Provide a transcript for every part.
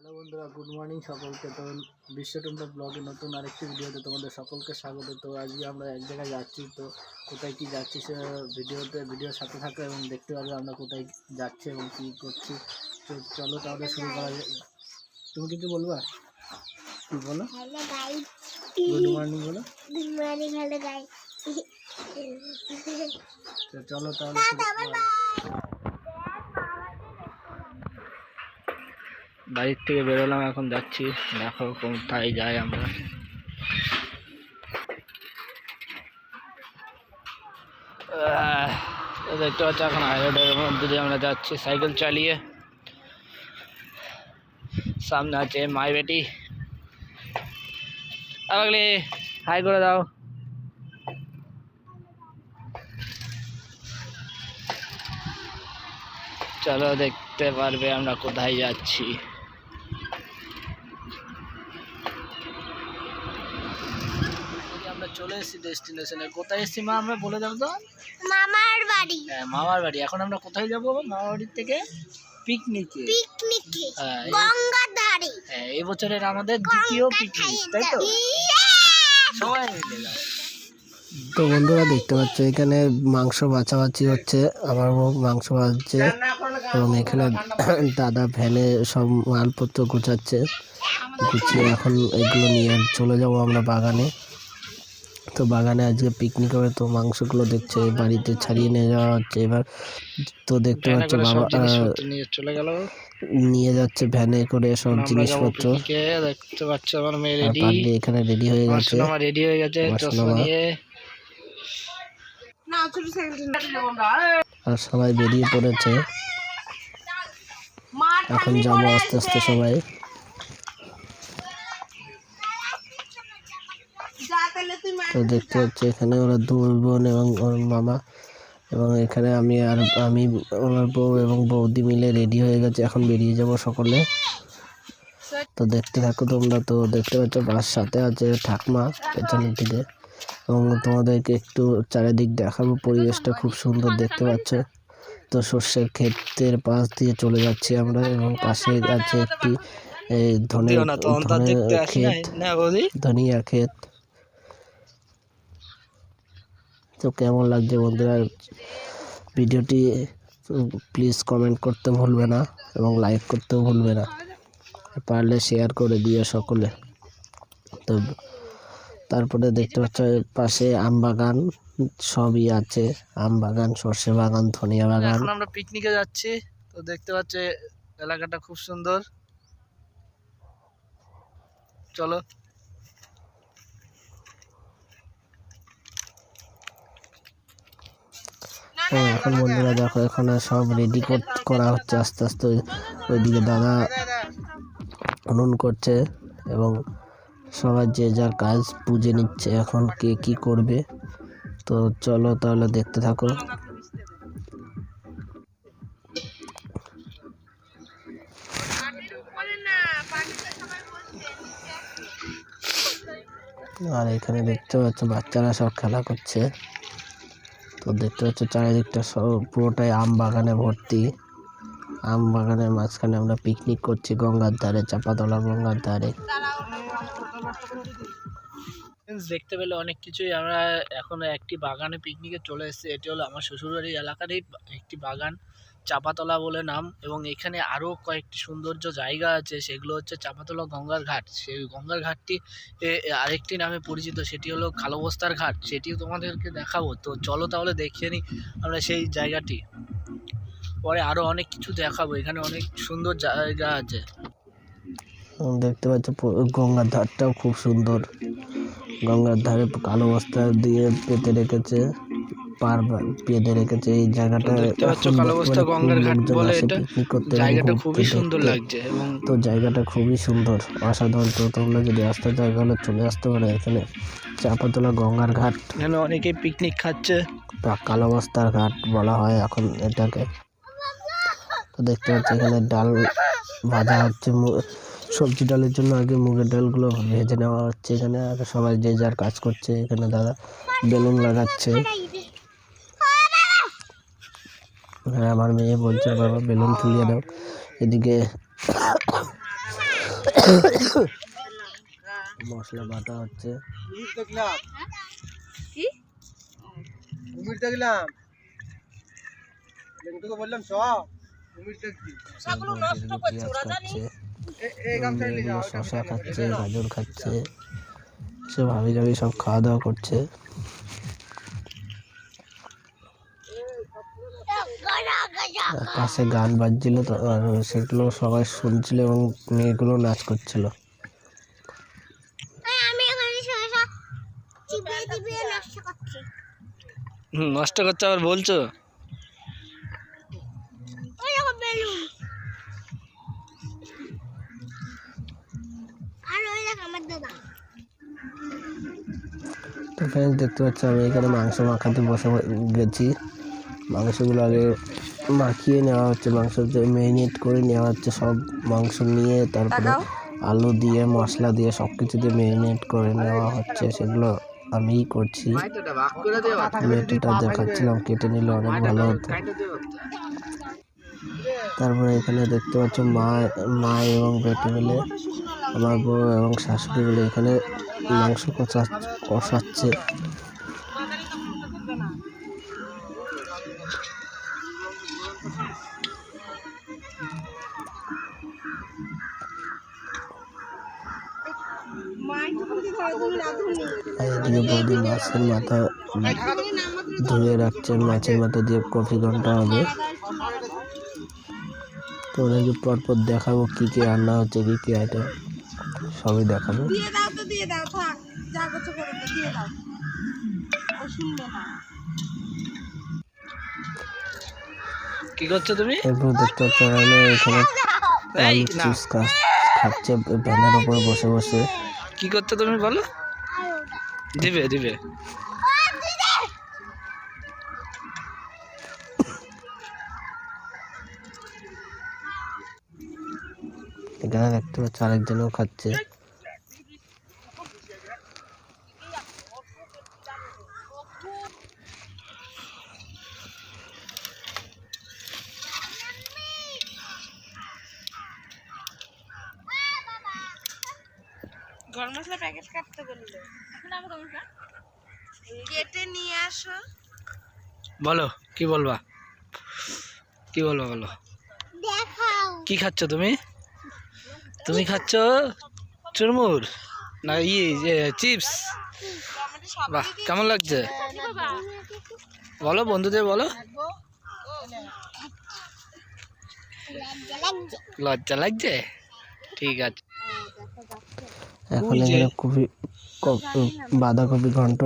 Hello বন্ধুরা, good morning সকলকে। তো বিশ্বটুম্পা ব্লগে নতুন আরেকটি ভিডিওতে তোমাদের সকলকে স্বাগত। তো আজকে আমরা এক জায়গায় যাচ্ছি। তো কোথায় কি যাচ্ছি সে ভিডিওর সাথে থাকো এবং দেখতে পারবে আমরা কোথায় যাচ্ছি এবং কী করছি। তো চলো তাহলে শুরু করা যায়। তুমি কিছু বলবা? কি বলো? গুড মর্নিং বলো। Good morning. Hello guys. তো চলো তাহলে বাড়ির থেকে বেরোলাম, এখন যাচ্ছি। দেখো কোথায় যাই আমরা। দেখতে পাচ্ছি এখন হাইরোডের মধ্যে দিয়ে আমরা যাচ্ছি সাইকেল চালিয়ে। সামনে আছে মাই বেটি। আগলে হাই করে দাও। চলো দেখতে পারবে আমরা কোথায় যাচ্ছি। আমরা চলে এসেছি ডেস্টিনেশনে। কোথায় এসেছি মা আমরা বলে দাও তো। মামার বাড়ি। হ্যাঁ, মামার বাড়ি। এখন আমরা কোথায় যাবো? মামার বাড়ির থেকে পিকনিকে। হ্যাঁ, গঙ্গার ধারে। হ্যাঁ, এই বছরের আমাদের দ্বিতীয় পিকনিক, তাই তো? সবাই মিলে যাও। তো বন্ধুরা দেখতে পাচ্ছ এখানে মাংস বাছাবাছি হচ্ছে। আমার বউ মাংস বাছছে এবং এখানে দাদা ভ্যানে সব মালপত্র গুছাচ্ছে। গুছিয়ে এখন এগুলো নিয়ে চলে যাব আমরা বাগানে। তো বাগানে আজকে পিকনিক হবে। তো মাংসগুলো দেখছে বাড়িতে ছাড়িয়ে নিয়ে যাওয়া হচ্ছে এবার। তো দেখতে পাচ্ছ বাবা নিয়ে যাচ্ছে ভ্যানে করে সব জিনিসপত্র। দেখতে পাচ্ছ আমার মেয়ে রেডি, এখানে রেডি হয়ে গেছে। রেডি হয়ে গেছে আর সবাই বেরিয়ে পড়েছে। এখন যাবো আস্তে আস্তে সবাই। তো দেখতে পাচ্ছি এখানে ওরা দুই বোন এবং ওর মামা এবং এখানে আমি আমার বউ এবং বৌদি মিলে রেডি হয়ে গেছে। এখন বেরিয়ে যাব সকলে। তো দেখতে থাকো তোমরা। তো দেখতে পাচ্ছ বাস সাথে আছে ঠাকমা পেছনের দিকে এবং তোমাদেরকে একটু চারিদিক দেখাবো। পরিবেশটা খুব সুন্দর দেখতে পাচ্ছ। তো সর্ষের ক্ষেতের পাশ দিয়ে চলে যাচ্ছি আমরা এবং পাশে আছে একটি ধনিয়া ক্ষেত। তো কেমন লাগছে বন্ধুরা ভিডিওটি? প্লিজ কমেন্ট করতে ভুলবে না এবং লাইক করতেও ভুলবে না। পারলে শেয়ার করে দিও সকলে। তো তারপরে দেখতে পাচ্ছ পাশে আম বাগান সবই আছে। আম বাগান, সর্ষে বাগান, ধনিয়া বাগান। এখন আমরা পিকনিকে যাচ্ছি। তো দেখতে পাচ্ছ এলাকাটা খুব সুন্দর। চলো। এখন বন্ধুরা দেখো এখানে সব রেডি করা হচ্ছে আস্তে আস্তে। ওইদিকে দাদা উনুন করছে এবং সবাই যে যার কাজ বুঝে নিচ্ছে এখন কে কি করবে। তো চলো তাহলে দেখতে থাকো। আর এখানে দেখতে পাচ্ছ বাচ্চারা সব খেলা করছে। তো দেখতে পাচ্ছ চারিদিকটা সব পুরোটাই আম বাগানে ভর্তি। আম বাগানের মাঝখানে আমরা পিকনিক করছি গঙ্গার ধারে, চাপাতলা গঙ্গার ধারে। দেখতে পেলে অনেক কিছুই। আমরা এখন একটি বাগানে পিকনিকে চলে এসেছি। এটি হলো আমার শ্বশুরবাড়ির এলাকারই একটি বাগান, চাপাতলা বলে নাম। এবং এখানে আরও কয়েকটি সৌন্দর্য জায়গা আছে। সেগুলো হচ্ছে চাপাতলা গঙ্গার ঘাট। সেই গঙ্গার ঘাটটি আরেকটি নামে পরিচিত, সেটি হলো কালোবস্তার ঘাট। সেটিও তোমাদেরকে দেখাবো। তো চলো তাহলে দেখিয়ে নিই আমরা সেই জায়গাটি। পরে আরও অনেক কিছু দেখাবো। এখানে অনেক সুন্দর জায়গা আছে। দেখতে পাচ্ছ গঙ্গার ধারটাও খুব সুন্দর। গঙ্গার ধারে কালো বস্তা দিয়ে পেতে রেখেছে, পার বেঁধে রেখেছে। এই জায়গাটা পিকনিক করতে খুবই সুন্দর লাগছে। তো জায়গাটা খুবই সুন্দর, অসাধারণ। তো তোমরা যদি আসতে চাও তাহলে চলে আসতে পারো এখানে চাপাতলা গঙ্গার ঘাট। এখানে অনেকেই পিকনিক খাচ্ছে বা কালো বস্তার ঘাট বলা হয় এখন এটাকে। তো দেখতে পাচ্ছি এখানে ডাল ভাজা হচ্ছে। সবজি ডালের জন্য আগে মুগের ডালগুলো ভেজে নেওয়া হচ্ছে এখানে। আর সবাই যে যার কাজ করছে। এখানে দাদা বেলুন লাগাচ্ছে। হ্যাঁ, আমার মেয়ে বলছে বাবা বেলুন ফুলিয়ে দাও। এদিকে মশলা বাটা হচ্ছে। শশা খাচ্ছে, গাজর খাচ্ছে, সব হাবি জাবি সব খাওয়া দাওয়া করছে। পাশে গান বাজছিল, আর সেগুলো সবাই শুনছিল এবং মেয়েগুলো নাচ করছিল। নষ্ট করছে আবার বলছো? তো ফ্রেন্ডস দেখতে পাচ্ছ আমি এখানে মাংস মাখাতে বসে গেছি। মাংসগুলো আগে মাখিয়ে নেওয়া হচ্ছে, মাংস ম্যারিনেট করে নেওয়া হচ্ছে। সব মাংস নিয়ে তারপরে আলু দিয়ে মশলা দিয়ে সব কিছু দিয়ে ম্যারিনেট করে নেওয়া হচ্ছে। সেগুলো আমিই করছি। মেয়েটা দেখাচ্ছিলাম, কেটে নিলে অনেক ভালো হতো। তারপরে এখানে দেখতে পাচ্ছ মা এবং বেটি মিলে, আমার বউ এবং শাশুড়ি মিলে এখানে মাংস কষাচ্ছে। এদিকে বৌদি মাছের মাথা ধুয়ে রাখছে, মাছের মাথা দিয়ে কফি ঘন্টা হবে। তো ওদেরকে পরপর দেখাবো কি কি রান্না হচ্ছে, কি কি আইটেম সবই দেখাবো। কি করছো তুমি? এরপর দেখতে পাচ্ছ এখানে আলু চিপস খাচ্ছে ভ্যানের উপরে বসে বসে। কি করছো তুমি বলো? দিবে দিবে। এখানে দেখতে পাচ্ছ আরেকজনও খাচ্ছে। গরম মশলা প্যাকেট কাটতে বললো, কেটে নিয়ে আসো। বলো কি বলবা, কি বলবা বলো। কি খাচ্ছ তুমি? তুমি খাচ্ছ চুরমুর না চিপস? বাহ, কেমন লাগছে বলো, বন্ধুদের বলো। লজ্জা লাগছে? ঠিক আছে। এখন এখানে বাঁধাকপি ঘন্ট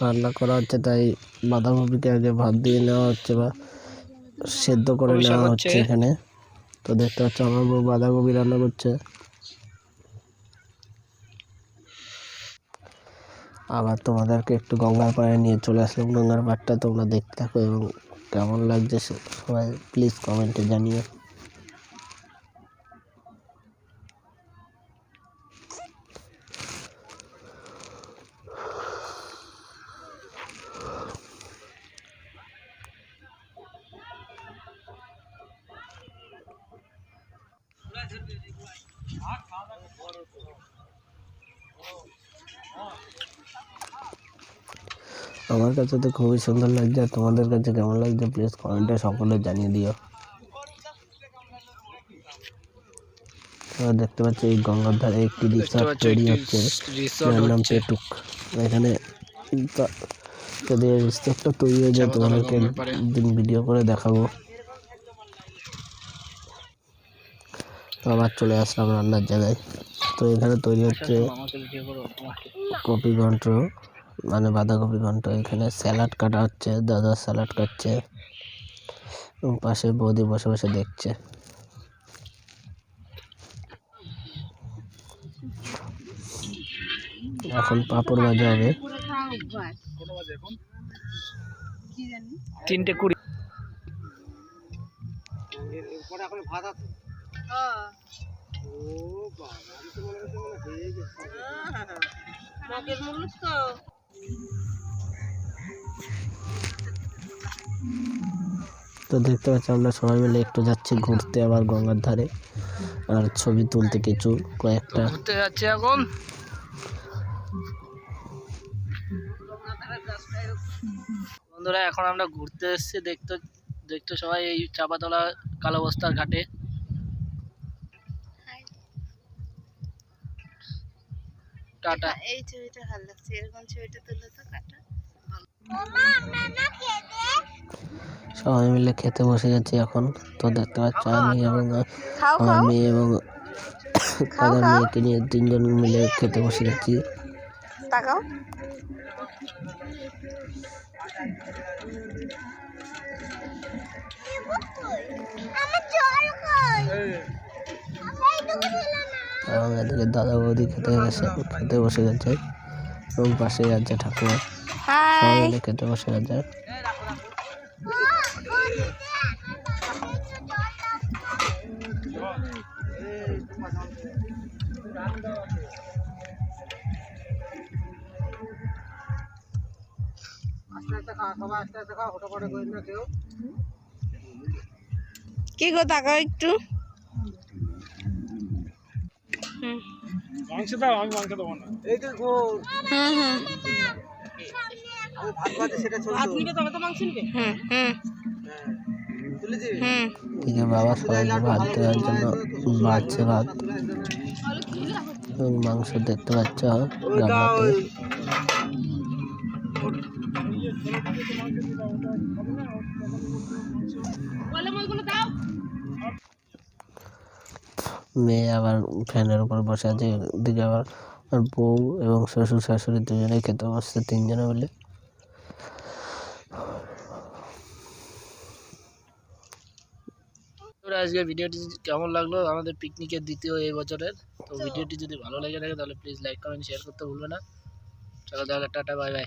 রান্না করা হচ্ছে, তাই বাঁধাকপিকে আগে ভাত দিয়ে নেওয়া হচ্ছে বা সেদ্ধ করে নেওয়া হচ্ছে এখানে। তো দেখতে পাচ্ছ আমার বউ বাঁধাকপি রান্না করছে। আবার তোমাদেরকে একটু গঙ্গার পাড়ে নিয়ে চলে আসলাম। গঙ্গার পাড়টা তোমরা দেখতে থাকো এবং কেমন লাগছে সবাই প্লিজ কমেন্টে জানিও। আমার কাছে তো খুবই সুন্দর লাগছে, আর তোমাদের কাছে কেমন লাগছে প্লিজ কমেন্টে সকলে জানিয়ে দিও। দেখতে পাচ্ছি এই গঙ্গার ধারে একটি রিসর্ট তৈরি হচ্ছে, যার নাম পেটুক। এখানে যদি রিসর্টটা তৈরি হয়ে যায় তোমাদেরকে একদিন ভিডিও করে দেখাবো। তো আবার চলে আসলাম রান্নার জায়গায়। তো এখানে তৈরি হচ্ছে কপি ঘন্ট, মানে বাঁধাকপি ঘন্ট। এখানে স্যালাড কাটা হচ্ছে, দাদা স্যালাড কাটছে এবং পাশে বৌদি বসে বসে দেখছে। এখন পাঁপড় ভাজা হবে। 3:20। তো দেখতে পাচ্ছি আমরা সবাই মিলে একটু যাচ্ছি ঘুরতে আবার গঙ্গার ধারে। আর ছবি তুলতে কিছু কয়েকটা। ঘুরতে যাচ্ছে এখন। বন্ধুরা এখন আমরা ঘুরতে এসেছি, দেখতে সবাই এই চাপাতলা কালোবস্তার ঘাটে। টাটা। এই ছবিটা ভালো লাগছে, এরকম ছবিটা তুললে তো কাটা। সবাই মিলে খেতে বসে গেছি এখন। তো দেখতে পাচ্ছ আমি এবং খাও আমার খাও মেয়ে এবং তাদের মেয়েকে নিয়ে তিনজন মিলে খেতে বসে গেছি। তাকাও। আমার জল কই এবং এদিকে দাদা বৌদি খেতে বসে গেছে এবং পাশে আছে ঠাকুমা। সবাই হাই। মিলে খেতে বসে গেছে। কি গো তাকাও একটু। মাংস দাও, আমি মাংস দেবো না। হুম হুম এদিকে বাবা সবাইকে ভাত দেওয়ার জন্য বাড়ছে ভাত এবং মাংস দেখতে পাচ্ছ গামলাতে। মেয়ে আবার ফ্যানের উপর বসে আছে। এদিকে আবার আর বউ এবং শ্বশুর শাশুড়ি দুজনেই খেতে বসছে, তিনজনে মিলে। আজকে ভিডিওটি কেমন লাগলো, আমাদের পিকনিকের দ্বিতীয় এই বছরের। তো ভিডিওটি যদি ভালো লেগে থাকে তাহলে প্লিজ লাইক কমেন্ট শেয়ার করতে ভুলবে না। চলো তাহলে টাটা, বাই বাই।